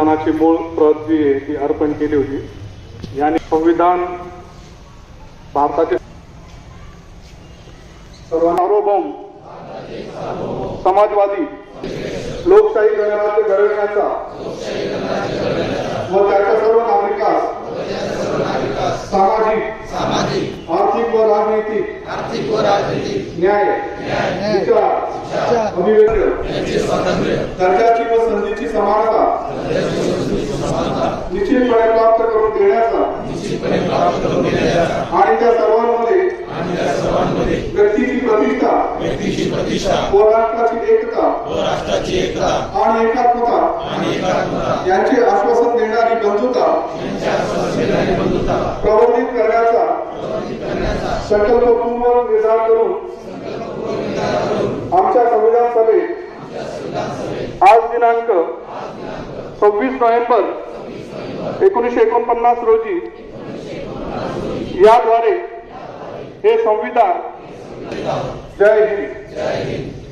संविधानाची मूळ प्रत जी आहे ती अर्पण केली होती। याने संविधान भारताचे सार्वभौम समाजवादी लोकशाही गणराज्य घडविण्याचा व त्याच्या सर्व नागरिकांस सामाजिक आर्थिक व राजनीतिक न्याय विचार अभिव्यक्ती दर्जाची व संधीची समानता निश्चितपणे प्राप्त करून देण्याचा आणि त्या सर्वांमध्ये व्यक्तीची प्रतिष्ठा व राष्ट्राची एकता आणि एकात्मता यांचे आश्वासन देणारी बंधुता प्रवर्धित करण्याचा संकल्पपूर्वक निर्धार करून आमच्या संविधान सभेत आज दिनांक 26 नोव्हेंबर 1949 रोजी याद्वारे हे संविधान जय हिंद।